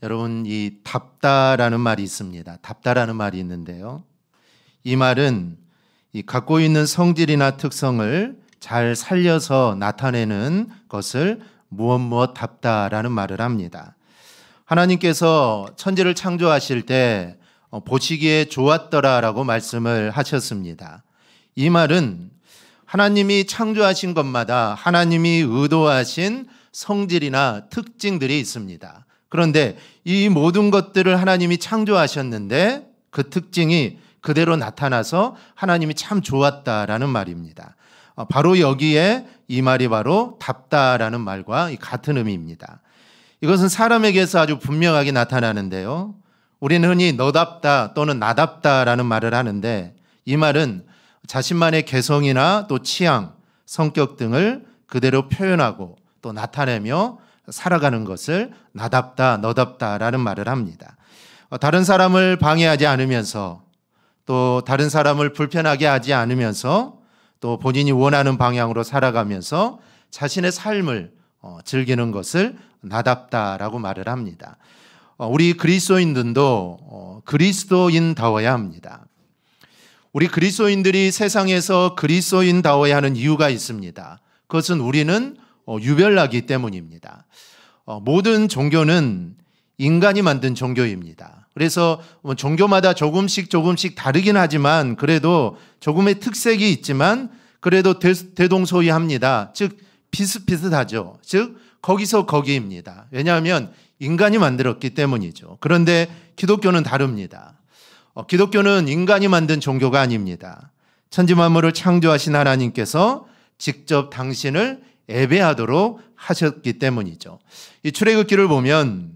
여러분, 이 답다라는 말이 있습니다. 답다라는 말이 있는데요. 이 말은 이 갖고 있는 성질이나 특성을 잘 살려서 나타내는 것을 무엇 답다라는 말을 합니다. 하나님께서 천지를 창조하실 때 보시기에 좋았더라라고 말씀을 하셨습니다. 이 말은 하나님이 창조하신 것마다 하나님이 의도하신 성질이나 특징들이 있습니다. 그런데 이 모든 것들을 하나님이 창조하셨는데 그 특징이 그대로 나타나서 하나님이 참 좋았다라는 말입니다. 바로 여기에 이 말이 바로 답다라는 말과 같은 의미입니다. 이것은 사람에게서 아주 분명하게 나타나는데요. 우리는 흔히 너답다 또는 나답다라는 말을 하는데 이 말은 자신만의 개성이나 또 취향, 성격 등을 그대로 표현하고 또 나타내며 살아가는 것을 나답다, 너답다라는 말을 합니다. 다른 사람을 방해하지 않으면서 또 다른 사람을 불편하게 하지 않으면서 또 본인이 원하는 방향으로 살아가면서 자신의 삶을 즐기는 것을 나답다라고 말을 합니다. 우리 그리스도인들도 그리스도인다워야 합니다. 우리 그리스도인들이 세상에서 그리스도인다워야 하는 이유가 있습니다. 그것은 우리는 유별나기 때문입니다. 모든 종교는 인간이 만든 종교입니다. 그래서 종교마다 조금씩 다르긴 하지만 그래도 조금의 특색이 있지만 그래도 대동소이합니다. 즉 비슷비슷하죠. 즉 거기서 거기입니다. 왜냐하면 인간이 만들었기 때문이죠. 그런데 기독교는 다릅니다. 기독교는 인간이 만든 종교가 아닙니다. 천지만물을 창조하신 하나님께서 직접 당신을 예배하도록 하셨기 때문이죠. 이 출애굽기를 보면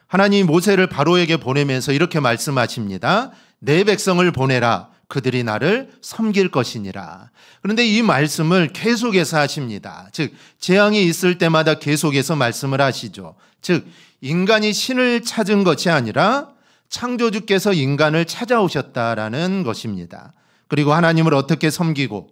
하나님이 모세를 바로에게 보내면서 이렇게 말씀하십니다. 내 백성을 보내라. 그들이 나를 섬길 것이니라. 그런데 이 말씀을 계속해서 하십니다. 즉 재앙이 있을 때마다 계속해서 말씀을 하시죠. 즉 인간이 신을 찾은 것이 아니라 창조주께서 인간을 찾아오셨다라는 것입니다. 그리고 하나님을 어떻게 섬기고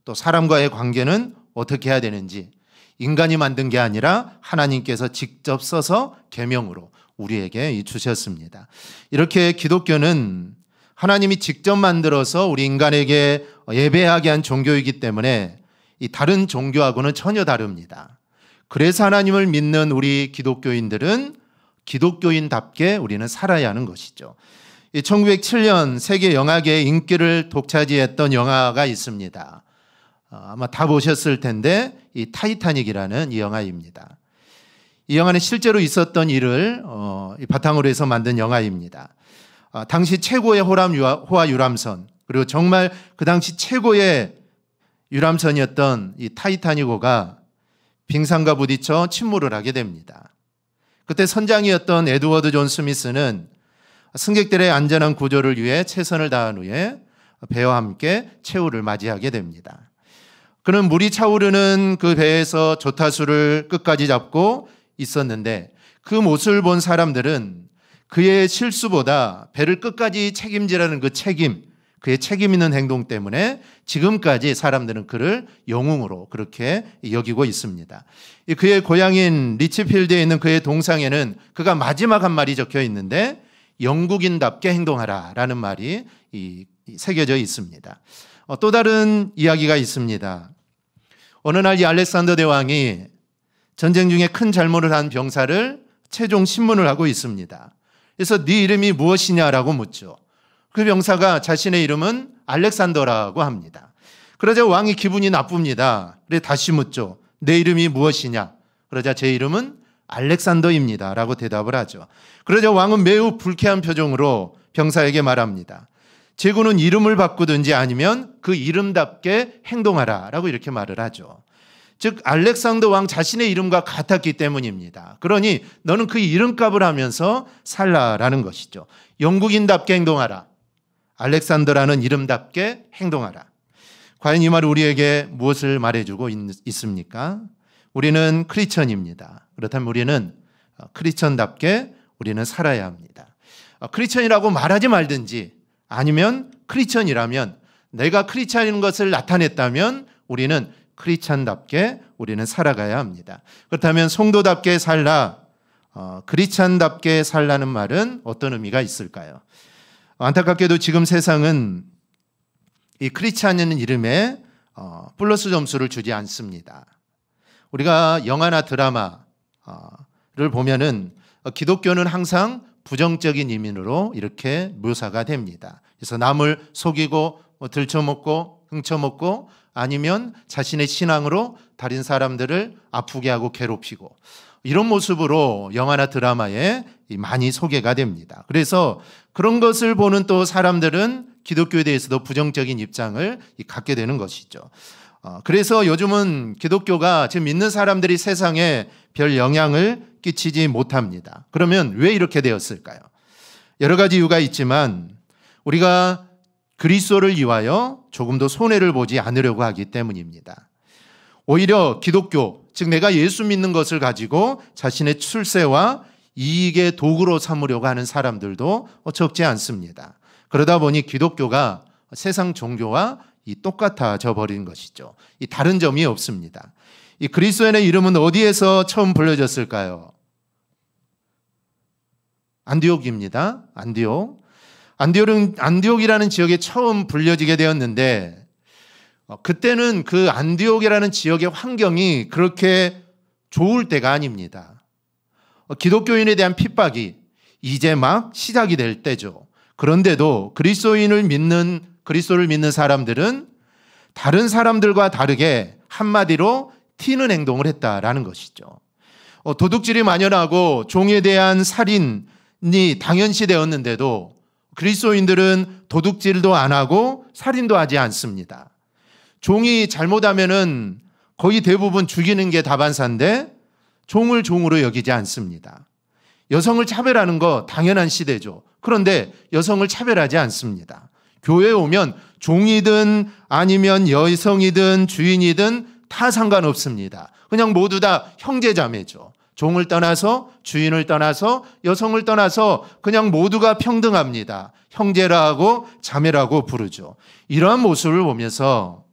또 사람과의 관계는 어떻게 해야 되는지 인간이 만든 게 아니라 하나님께서 직접 써서 계명으로 우리에게 주셨습니다. 이렇게 기독교는 하나님이 직접 만들어서 우리 인간에게 예배하게 한 종교이기 때문에 이 다른 종교하고는 전혀 다릅니다. 그래서 하나님을 믿는 우리 기독교인들은 기독교인답게 우리는 살아야 하는 것이죠. 1907년 세계 영화계의 인기를 독차지했던 영화가 있습니다. 아마 다 보셨을 텐데 이 타이타닉이라는 이 영화입니다. 이 영화는 실제로 있었던 일을 바탕으로 해서 만든 영화입니다. 당시 최고의 호화 유람선 그리고 정말 그 당시 최고의 유람선이었던 이 타이타닉호가 빙산과 부딪혀 침몰을 하게 됩니다. 그때 선장이었던 에드워드 존 스미스는 승객들의 안전한 구조를 위해 최선을 다한 후에 배와 함께 최후를 맞이하게 됩니다. 그는 물이 차오르는 그 배에서 조타수를 끝까지 잡고 있었는데 그 모습을 본 사람들은 그의 실수보다 배를 끝까지 책임지라는 그 책임, 그의 책임 있는 행동 때문에 지금까지 사람들은 그를 영웅으로 그렇게 여기고 있습니다. 그의 고향인 리치필드에 있는 그의 동상에는 그가 마지막 한 말이 적혀 있는데 영국인답게 행동하라 라는 말이 새겨져 있습니다. 또 다른 이야기가 있습니다. 어느 날 이 알렉산더 대왕이 전쟁 중에 큰 잘못을 한 병사를 최종 신문을 하고 있습니다. 그래서 네 이름이 무엇이냐라고 묻죠. 그 병사가 자신의 이름은 알렉산더라고 합니다. 그러자 왕이 기분이 나쁩니다. 그래서 다시 묻죠. 내 이름이 무엇이냐? 그러자 제 이름은 알렉산더입니다 라고 대답을 하죠. 그러자 왕은 매우 불쾌한 표정으로 병사에게 말합니다. 제군은 이름을 바꾸든지 아니면 그 이름답게 행동하라 라고 이렇게 말을 하죠. 즉 알렉산더 왕 자신의 이름과 같았기 때문입니다. 그러니 너는 그 이름값을 하면서 살라라는 것이죠. 영국인답게 행동하라. 알렉산더라는 이름답게 행동하라. 과연 이 말이 우리에게 무엇을 말해주고 있습니까? 우리는 크리스천입니다. 그렇다면 우리는 크리스천답게 우리는 살아야 합니다. 크리스천이라고 말하지 말든지 아니면 크리스천이라면 내가 크리스천인 것을 나타냈다면 우리는 크리스천답게 우리는 살아가야 합니다. 그렇다면 성도답게 살라 크리스찬답게 살라는 말은 어떤 의미가 있을까요? 안타깝게도 지금 세상은 이 크리스찬이라는 이름에 플러스 점수를 주지 않습니다. 우리가 영화나 드라마를 보면은 기독교는 항상 부정적인 의미로 이렇게 묘사가 됩니다. 그래서 남을 속이고 들쳐먹고 훔쳐먹고 아니면 자신의 신앙으로 다른 사람들을 아프게 하고 괴롭히고 이런 모습으로 영화나 드라마에 많이 소개가 됩니다. 그래서 그런 것을 보는 또 사람들은 기독교에 대해서도 부정적인 입장을 갖게 되는 것이죠. 그래서 요즘은 기독교가 지금 믿는 사람들이 세상에 별 영향을 끼치지 못합니다. 그러면 왜 이렇게 되었을까요? 여러 가지 이유가 있지만 우리가 그리스도를 위하여 조금 더 손해를 보지 않으려고 하기 때문입니다. 오히려 기독교, 즉 내가 예수 믿는 것을 가지고 자신의 출세와 이익의 도구로 삼으려고 하는 사람들도 적지 않습니다. 그러다 보니 기독교가 세상 종교와 똑같아져 버린 것이죠. 이 다른 점이 없습니다. 이 그리스도인의 이름은 어디에서 처음 불려졌을까요? 안디옥입니다. 안디옥이라는 지역에 처음 불려지게 되었는데 그때는 그 안디옥이라는 지역의 환경이 그렇게 좋을 때가 아닙니다. 기독교인에 대한 핍박이 이제 막 시작이 될 때죠. 그런데도 그리스도를 믿는 사람들은 다른 사람들과 다르게 한마디로 튀는 행동을 했다라는 것이죠. 도둑질이 만연하고 종에 대한 살인이 당연시되었는데도 그리스도인들은 도둑질도 안 하고 살인도 하지 않습니다. 종이 잘못하면은 거의 대부분 죽이는 게 다반사인데 종을 종으로 여기지 않습니다. 여성을 차별하는 거 당연한 시대죠. 그런데 여성을 차별하지 않습니다. 교회에 오면 종이든 아니면 여성이든 주인이든 다 상관없습니다. 그냥 모두 다 형제자매죠. 종을 떠나서 주인을 떠나서 여성을 떠나서 그냥 모두가 평등합니다. 형제라고 자매라고 부르죠. 이러한 모습을 보면서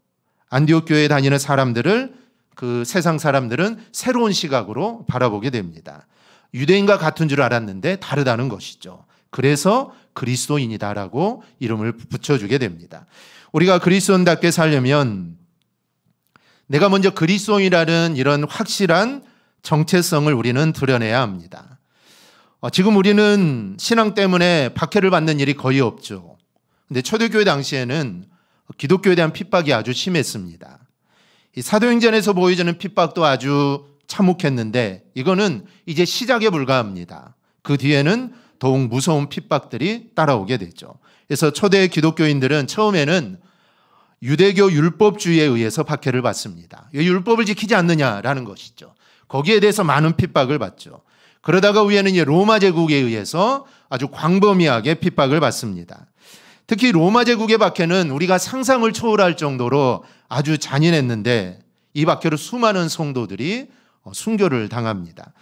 안디옥 교회에 다니는 사람들을 그 세상 사람들은 새로운 시각으로 바라보게 됩니다. 유대인과 같은 줄 알았는데 다르다는 것이죠. 그래서 그리스도인이다라고 이름을 붙여주게 됩니다. 우리가 그리스도인답게 살려면 내가 먼저 그리스도인이라는 이런 확실한 정체성을 우리는 드러내야 합니다. 지금 우리는 신앙 때문에 박해를 받는 일이 거의 없죠. 근데 초대교회 당시에는 기독교에 대한 핍박이 아주 심했습니다. 이 사도행전에서 보여주는 핍박도 아주 참혹했는데 이거는 이제 시작에 불과합니다. 그 뒤에는 더욱 무서운 핍박들이 따라오게 되죠. 그래서 초대 기독교인들은 처음에는 유대교 율법주의에 의해서 박해를 받습니다. 왜 율법을 지키지 않느냐라는 것이죠. 거기에 대해서 많은 핍박을 받죠. 그러다가 위에는 이제 로마 제국에 의해서 아주 광범위하게 핍박을 받습니다. 특히 로마 제국의 박해는 우리가 상상을 초월할 정도로 아주 잔인했는데 이 박해로 수많은 성도들이 순교를 당합니다.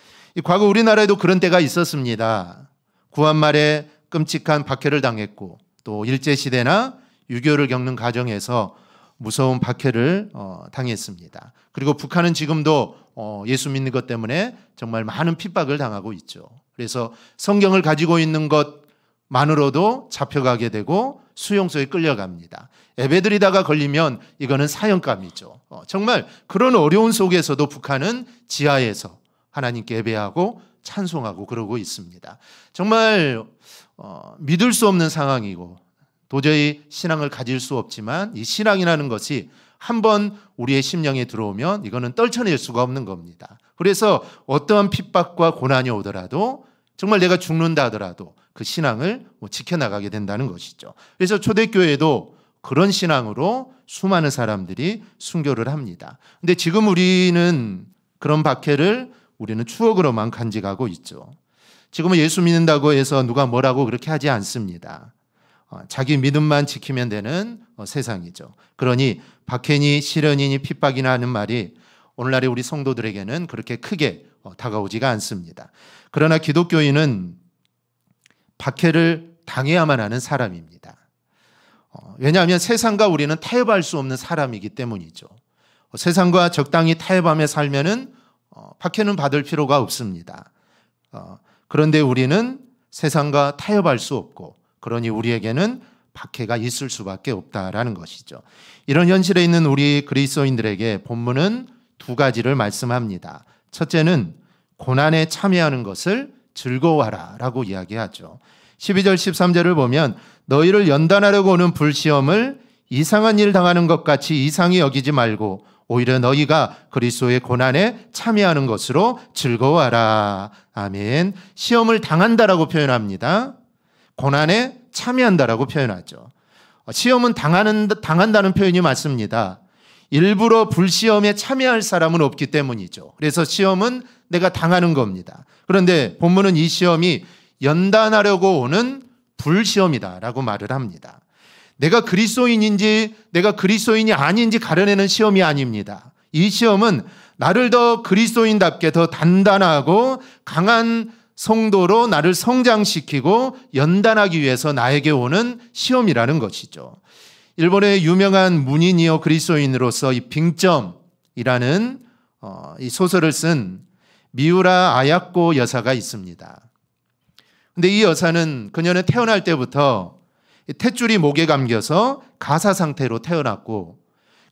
과거 우리나라에도 그런 때가 있었습니다. 구한말에 끔찍한 박해를 당했고 또 일제시대나 유교를 겪는 과정에서 무서운 박해를 당했습니다. 그리고 북한은 지금도 예수 믿는 것 때문에 정말 많은 핍박을 당하고 있죠. 그래서 성경을 가지고 있는 것만으로도 잡혀가게 되고 수용소에 끌려갑니다. 예배드리다가 걸리면 이거는 사형감이죠. 정말 그런 어려운 속에서도 북한은 지하에서 하나님께 예배하고 찬송하고 그러고 있습니다. 정말 믿을 수 없는 상황이고 도저히 신앙을 가질 수 없지만 이 신앙이라는 것이 한번 우리의 심령에 들어오면 이거는 떨쳐낼 수가 없는 겁니다. 그래서 어떠한 핍박과 고난이 오더라도 정말 내가 죽는다 하더라도 그 신앙을 지켜나가게 된다는 것이죠. 그래서 초대교회도 그런 신앙으로 수많은 사람들이 순교를 합니다. 근데 지금 우리는 그런 박해를 우리는 추억으로만 간직하고 있죠. 지금은 예수 믿는다고 해서 누가 뭐라고 그렇게 하지 않습니다. 자기 믿음만 지키면 되는 세상이죠. 그러니 박해니 시련이니 핍박이나 하는 말이 오늘날의 우리 성도들에게는 그렇게 크게 다가오지가 않습니다. 그러나 기독교인은 박해를 당해야만 하는 사람입니다. 왜냐하면 세상과 우리는 타협할 수 없는 사람이기 때문이죠. 세상과 적당히 타협하며 살면은 박해는 받을 필요가 없습니다. 그런데 우리는 세상과 타협할 수 없고 그러니 우리에게는 박해가 있을 수밖에 없다라는 것이죠. 이런 현실에 있는 우리 그리스도인들에게 본문은 두 가지를 말씀합니다. 첫째는 고난에 참여하는 것을 즐거워하라 라고 이야기하죠. 12절 13절을 보면 너희를 연단하려고 오는 불시험을 이상한 일 당하는 것 같이 이상히 여기지 말고 오히려 너희가 그리스도의 고난에 참여하는 것으로 즐거워하라. 아멘. 시험을 당한다라고 표현합니다. 고난에 참여한다라고 표현하죠. 시험은 당한다는 표현이 맞습니다. 일부러 불시험에 참여할 사람은 없기 때문이죠. 그래서 시험은 내가 당하는 겁니다. 그런데 본문은 이 시험이 연단하려고 오는 불시험이다라고 말을 합니다. 내가 그리스도인인지 내가 그리스도인이 아닌지 가려내는 시험이 아닙니다. 이 시험은 나를 더 그리스도인답게 더 단단하고 강한 성도로 나를 성장시키고 연단하기 위해서 나에게 오는 시험이라는 것이죠. 일본의 유명한 문인이요 그리스도인으로서 이 빙점이라는 이 소설을 쓴 미우라 아야코 여사가 있습니다. 근데 이 여사는 그녀는 태어날 때부터 탯줄이 목에 감겨서 가사 상태로 태어났고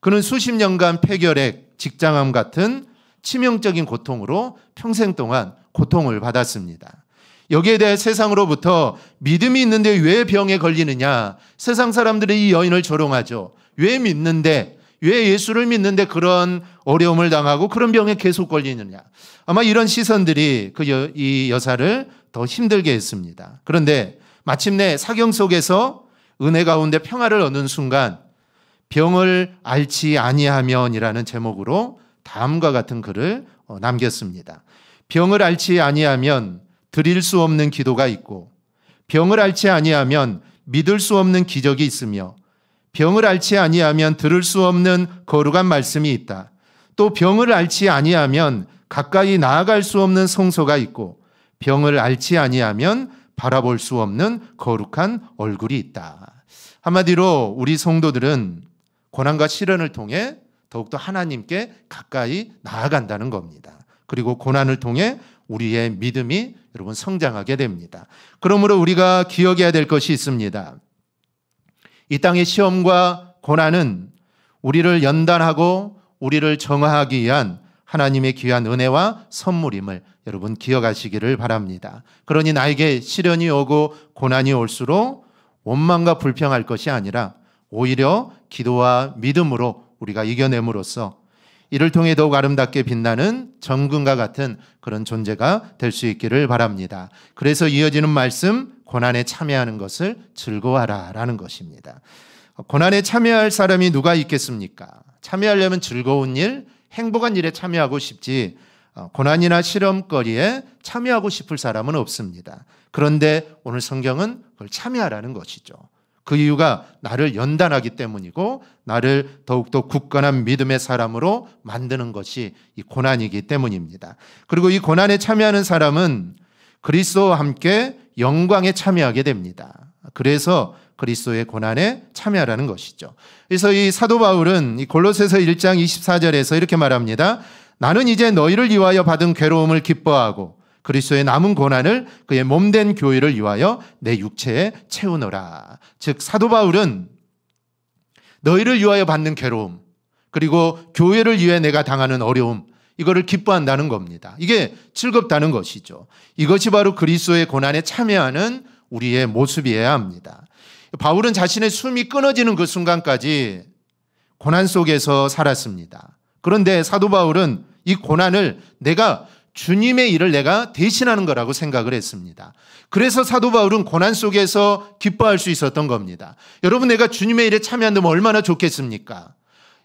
그는 수십 년간 폐결핵, 직장암 같은 치명적인 고통으로 평생 동안 고통을 받았습니다. 여기에 대해 세상으로부터 믿음이 있는데 왜 병에 걸리느냐? 세상 사람들이 이 여인을 조롱하죠. 왜 믿는데, 왜 예수를 믿는데 그런 어려움을 당하고 그런 병에 계속 걸리느냐? 아마 이런 시선들이 이 여사를 더 힘들게 했습니다. 그런데 마침내 사경 속에서 은혜 가운데 평화를 얻는 순간 병을 앓지 아니하면이라는 제목으로 다음과 같은 글을 남겼습니다. 병을 앓지 아니하면 드릴 수 없는 기도가 있고 병을 앓지 아니하면 믿을 수 없는 기적이 있으며 병을 앓지 아니하면 들을 수 없는 거룩한 말씀이 있다. 또 병을 앓지 아니하면 가까이 나아갈 수 없는 성소가 있고 병을 앓지 아니하면 바라볼 수 없는 거룩한 얼굴이 있다. 한마디로 우리 성도들은 고난과 시련을 통해 더욱더 하나님께 가까이 나아간다는 겁니다. 그리고 고난을 통해 우리의 믿음이 여러분 성장하게 됩니다. 그러므로 우리가 기억해야 될 것이 있습니다. 이 땅의 시험과 고난은 우리를 연단하고 우리를 정화하기 위한 하나님의 귀한 은혜와 선물임을 여러분 기억하시기를 바랍니다. 그러니 나에게 시련이 오고 고난이 올수록 원망과 불평할 것이 아니라 오히려 기도와 믿음으로 우리가 이겨냄으로써 이를 통해 더욱 아름답게 빛나는 정금과 같은 그런 존재가 될 수 있기를 바랍니다. 그래서 이어지는 말씀, 고난에 참여하는 것을 즐거워하라 라는 것입니다. 고난에 참여할 사람이 누가 있겠습니까? 참여하려면 즐거운 일, 행복한 일에 참여하고 싶지 고난이나 실험거리에 참여하고 싶을 사람은 없습니다. 그런데 오늘 성경은 그걸 참여하라는 것이죠. 그 이유가 나를 연단하기 때문이고 나를 더욱더 굳건한 믿음의 사람으로 만드는 것이 이 고난이기 때문입니다. 그리고 이 고난에 참여하는 사람은 그리스도와 함께 영광에 참여하게 됩니다. 그래서 그리스도의 고난에 참여하라는 것이죠. 그래서 이 사도 바울은 이 골로새서 1장 24절에서 이렇게 말합니다. 나는 이제 너희를 위하여 받은 괴로움을 기뻐하고 그리스도의 남은 고난을 그의 몸된 교회를 위하여 내 육체에 채우노라. 즉 사도 바울은 너희를 위하여 받는 괴로움 그리고 교회를 위해 내가 당하는 어려움 이거를 기뻐한다는 겁니다. 이게 즐겁다는 것이죠. 이것이 바로 그리스도의 고난에 참여하는 우리의 모습이어야 합니다. 바울은 자신의 숨이 끊어지는 그 순간까지 고난 속에서 살았습니다. 그런데 사도 바울은 이 고난을 내가 주님의 일을 내가 대신하는 거라고 생각을 했습니다. 그래서 사도 바울은 고난 속에서 기뻐할 수 있었던 겁니다. 여러분 내가 주님의 일에 참여한다면 얼마나 좋겠습니까?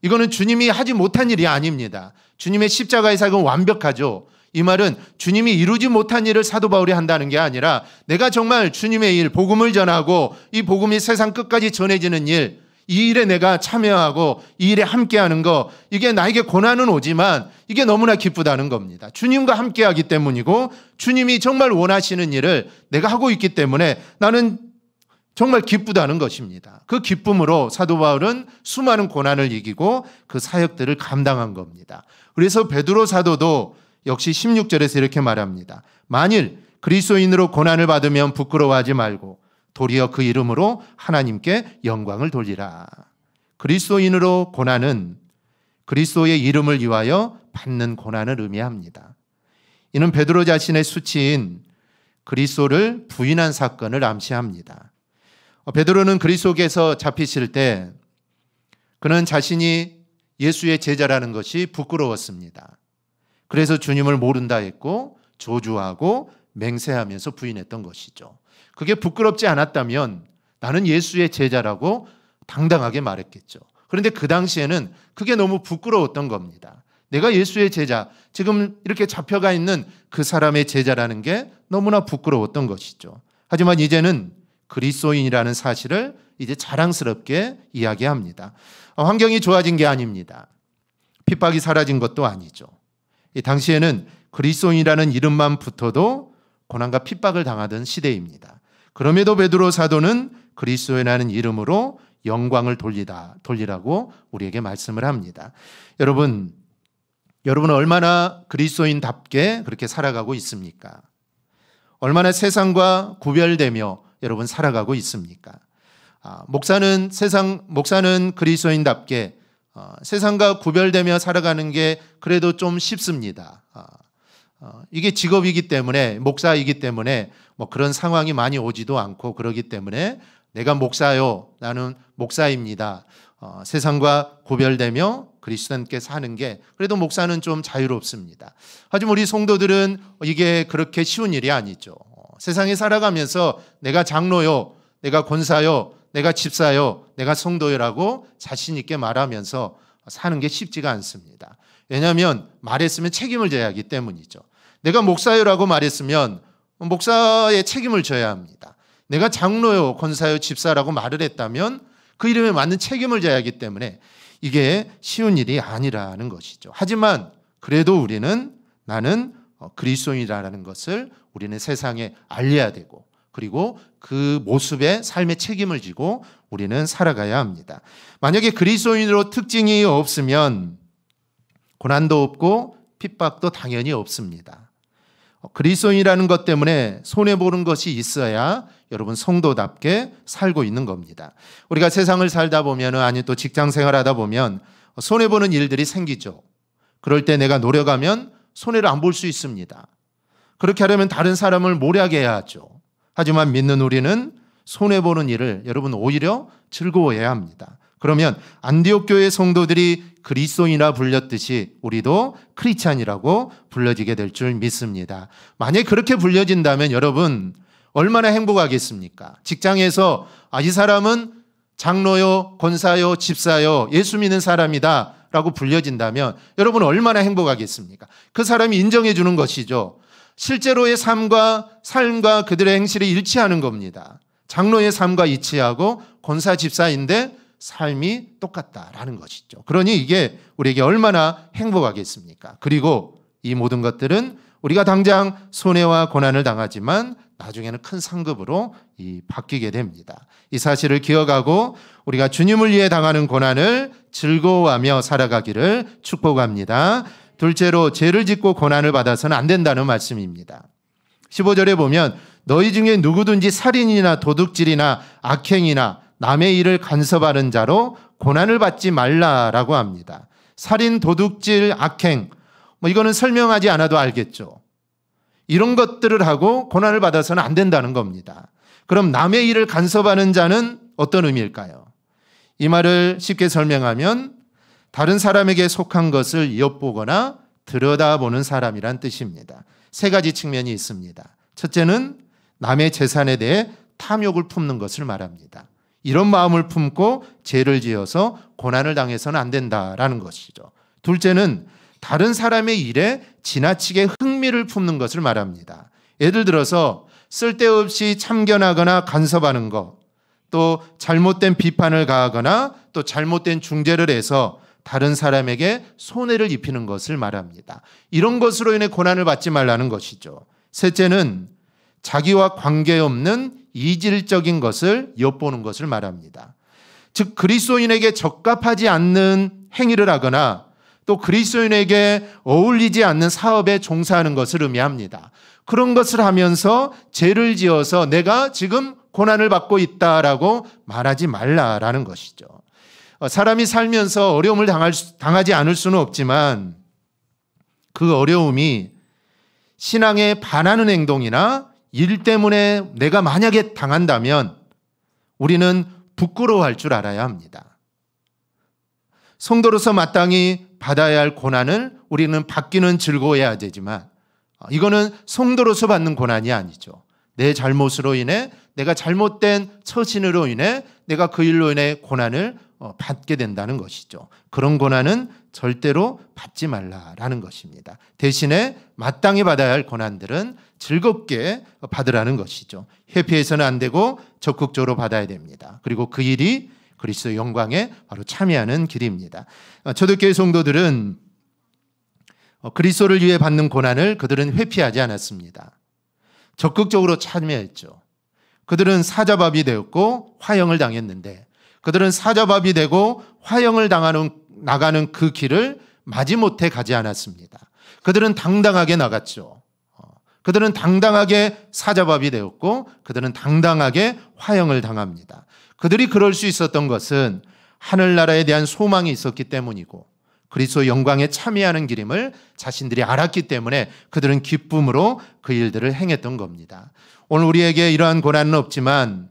이거는 주님이 하지 못한 일이 아닙니다. 주님의 십자가의 사역은 완벽하죠. 이 말은 주님이 이루지 못한 일을 사도 바울이 한다는 게 아니라 내가 정말 주님의 일, 복음을 전하고 이 복음이 세상 끝까지 전해지는 일, 이 일에 내가 참여하고 이 일에 함께하는 거 이게 나에게 고난은 오지만 이게 너무나 기쁘다는 겁니다. 주님과 함께하기 때문이고 주님이 정말 원하시는 일을 내가 하고 있기 때문에 나는 정말 기쁘다는 것입니다. 그 기쁨으로 사도 바울은 수많은 고난을 이기고 그 사역들을 감당한 겁니다. 그래서 베드로 사도도 역시 16절에서 이렇게 말합니다. 만일 그리스도인으로 고난을 받으면 부끄러워하지 말고 도리어 그 이름으로 하나님께 영광을 돌리라. 그리스도인으로 고난은 그리스도의 이름을 위하여 받는 고난을 의미합니다. 이는 베드로 자신의 수치인 그리스도를 부인한 사건을 암시합니다. 베드로는 그리스도께서 잡히실 때 그는 자신이 예수의 제자라는 것이 부끄러웠습니다. 그래서 주님을 모른다 했고 저주하고 맹세하면서 부인했던 것이죠. 그게 부끄럽지 않았다면 나는 예수의 제자라고 당당하게 말했겠죠. 그런데 그 당시에는 그게 너무 부끄러웠던 겁니다. 내가 예수의 제자, 지금 이렇게 잡혀가 있는 그 사람의 제자라는 게 너무나 부끄러웠던 것이죠. 하지만 이제는 그리스도인이라는 사실을 이제 자랑스럽게 이야기합니다. 환경이 좋아진 게 아닙니다. 핍박이 사라진 것도 아니죠. 이 당시에는 그리스도인이라는 이름만 붙어도 고난과 핍박을 당하던 시대입니다. 그럼에도 베드로 사도는 그리스도인이라는 이름으로 영광을 돌리라고 우리에게 말씀을 합니다. 여러분은 얼마나 그리스도인답게 그렇게 살아가고 있습니까? 얼마나 세상과 구별되며 여러분 살아가고 있습니까? 목사는 그리스도인답게 세상과 구별되며 살아가는 게 그래도 좀 쉽습니다. 이게 직업이기 때문에, 목사이기 때문에 뭐 그런 상황이 많이 오지도 않고 그러기 때문에 내가 목사요, 나는 목사입니다. 세상과 구별되며 그리스도인께 사는 게 그래도 목사는 좀 자유롭습니다. 하지만 우리 성도들은 이게 그렇게 쉬운 일이 아니죠. 세상에 살아가면서 내가 장로요, 내가 권사요, 내가 집사요, 내가 성도요라고 자신 있게 말하면서 사는 게 쉽지가 않습니다. 왜냐하면 말했으면 책임을 져야 하기 때문이죠. 내가 목사요라고 말했으면 목사의 책임을 져야 합니다. 내가 장로요, 권사요, 집사라고 말을 했다면 그 이름에 맞는 책임을 져야 하기 때문에 이게 쉬운 일이 아니라는 것이죠. 하지만 그래도 나는 그리스도인이라는 것을 우리는 세상에 알려야 되고, 그리고 그 모습의 삶의 책임을 지고 우리는 살아가야 합니다. 만약에 그리스도인으로 특징이 없으면 고난도 없고 핍박도 당연히 없습니다. 그리스도인이라는 것 때문에 손해보는 것이 있어야 여러분 성도답게 살고 있는 겁니다. 우리가 세상을 살다 보면, 아니 또 직장 생활하다 보면 손해보는 일들이 생기죠. 그럴 때 내가 노력하면 손해를 안 볼 수 있습니다. 그렇게 하려면 다른 사람을 모략해야 해야 하죠. 하지만 믿는 우리는 손해보는 일을 여러분 오히려 즐거워해야 합니다. 그러면 안디옥 교회 성도들이 그리스도인이라 불렸듯이 우리도 크리스찬이라고 불려지게 될 줄 믿습니다. 만약에 그렇게 불려진다면 여러분 얼마나 행복하겠습니까? 직장에서 이 사람은 장로요, 권사요, 집사요, 예수 믿는 사람이다 라고 불려진다면 여러분 얼마나 행복하겠습니까? 그 사람이 인정해 주는 것이죠. 실제로의 삶과 그들의 행실이 일치하는 겁니다. 장로의 삶과 일치하고 권사 집사인데 삶이 똑같다라는 것이죠. 그러니 이게 우리에게 얼마나 행복하겠습니까? 그리고 이 모든 것들은 우리가 당장 손해와 고난을 당하지만 나중에는 큰 상급으로 바뀌게 됩니다. 이 사실을 기억하고 우리가 주님을 위해 당하는 고난을 즐거워하며 살아가기를 축복합니다. 둘째로 죄를 짓고 고난을 받아서는 안 된다는 말씀입니다. 15절에 보면 너희 중에 누구든지 살인이나 도둑질이나 악행이나 남의 일을 간섭하는 자로 고난을 받지 말라라고 합니다. 살인, 도둑질, 악행, 이거는 설명하지 않아도 알겠죠. 이런 것들을 하고 고난을 받아서는 안 된다는 겁니다. 그럼 남의 일을 간섭하는 자는 어떤 의미일까요? 이 말을 쉽게 설명하면 다른 사람에게 속한 것을 엿보거나 들여다보는 사람이란 뜻입니다. 세 가지 측면이 있습니다. 첫째는 남의 재산에 대해 탐욕을 품는 것을 말합니다. 이런 마음을 품고 죄를 지어서 고난을 당해서는 안 된다라는 것이죠. 둘째는 다른 사람의 일에 지나치게 흥미를 품는 것을 말합니다. 예를 들어서 쓸데없이 참견하거나 간섭하는 것, 또 잘못된 비판을 가하거나 또 잘못된 중재를 해서 다른 사람에게 손해를 입히는 것을 말합니다. 이런 것으로 인해 고난을 받지 말라는 것이죠. 셋째는 자기와 관계없는 이질적인 것을 엿보는 것을 말합니다. 즉 그리스도인에게 적합하지 않는 행위를 하거나 또 그리스도인에게 어울리지 않는 사업에 종사하는 것을 의미합니다. 그런 것을 하면서 죄를 지어서 내가 지금 고난을 받고 있다라고 말하지 말라라는 것이죠. 사람이 살면서 어려움을 당하지 않을 수는 없지만 그 어려움이 신앙에 반하는 행동이나 일 때문에 내가 만약에 당한다면 우리는 부끄러워할 줄 알아야 합니다. 성도로서 마땅히 받아야 할 고난을 우리는 받기는 즐거워해야 되지만 이거는 성도로서 받는 고난이 아니죠. 내 잘못으로 인해 내가 잘못된 처신으로 인해 내가 그 일로 인해 고난을 받게 된다는 것이죠. 그런 고난은 절대로 받지 말라라는 것입니다. 대신에 마땅히 받아야 할 고난들은 즐겁게 받으라는 것이죠. 회피해서는 안 되고 적극적으로 받아야 됩니다. 그리고 그 일이 그리스도의 영광에 바로 참여하는 길입니다. 초대교회 성도들은 그리스도를 위해 받는 고난을 그들은 회피하지 않았습니다. 적극적으로 참여했죠. 그들은 사자밥이 되었고 화형을 당했는데 그들은 사자밥이 되고 화형을 나가는 그 길을 마지못해 가지 않았습니다. 그들은 당당하게 나갔죠. 그들은 당당하게 사자밥이 되었고 그들은 당당하게 화형을 당합니다. 그들이 그럴 수 있었던 것은 하늘나라에 대한 소망이 있었기 때문이고 그리스도 영광에 참여하는 길임을 자신들이 알았기 때문에 그들은 기쁨으로 그 일들을 행했던 겁니다. 오늘 우리에게 이러한 고난은 없지만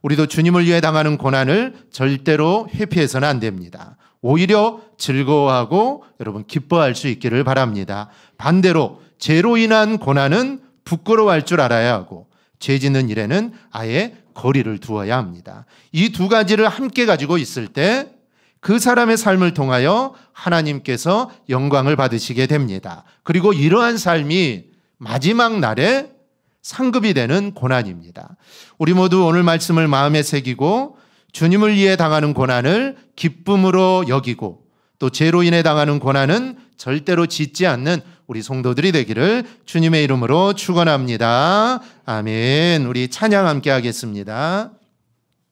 우리도 주님을 위해 당하는 고난을 절대로 회피해서는 안 됩니다. 오히려 즐거워하고 여러분 기뻐할 수 있기를 바랍니다. 반대로 죄로 인한 고난은 부끄러워할 줄 알아야 하고 죄 짓는 일에는 아예 거리를 두어야 합니다. 이 두 가지를 함께 가지고 있을 때 그 사람의 삶을 통하여 하나님께서 영광을 받으시게 됩니다. 그리고 이러한 삶이 마지막 날에 상급이 되는 고난입니다. 우리 모두 오늘 말씀을 마음에 새기고 주님을 위해 당하는 고난을 기쁨으로 여기고 또 죄로 인해 당하는 고난은 절대로 짓지 않는 우리 성도들이 되기를 주님의 이름으로 축원합니다. 아멘. 우리 찬양 함께 하겠습니다.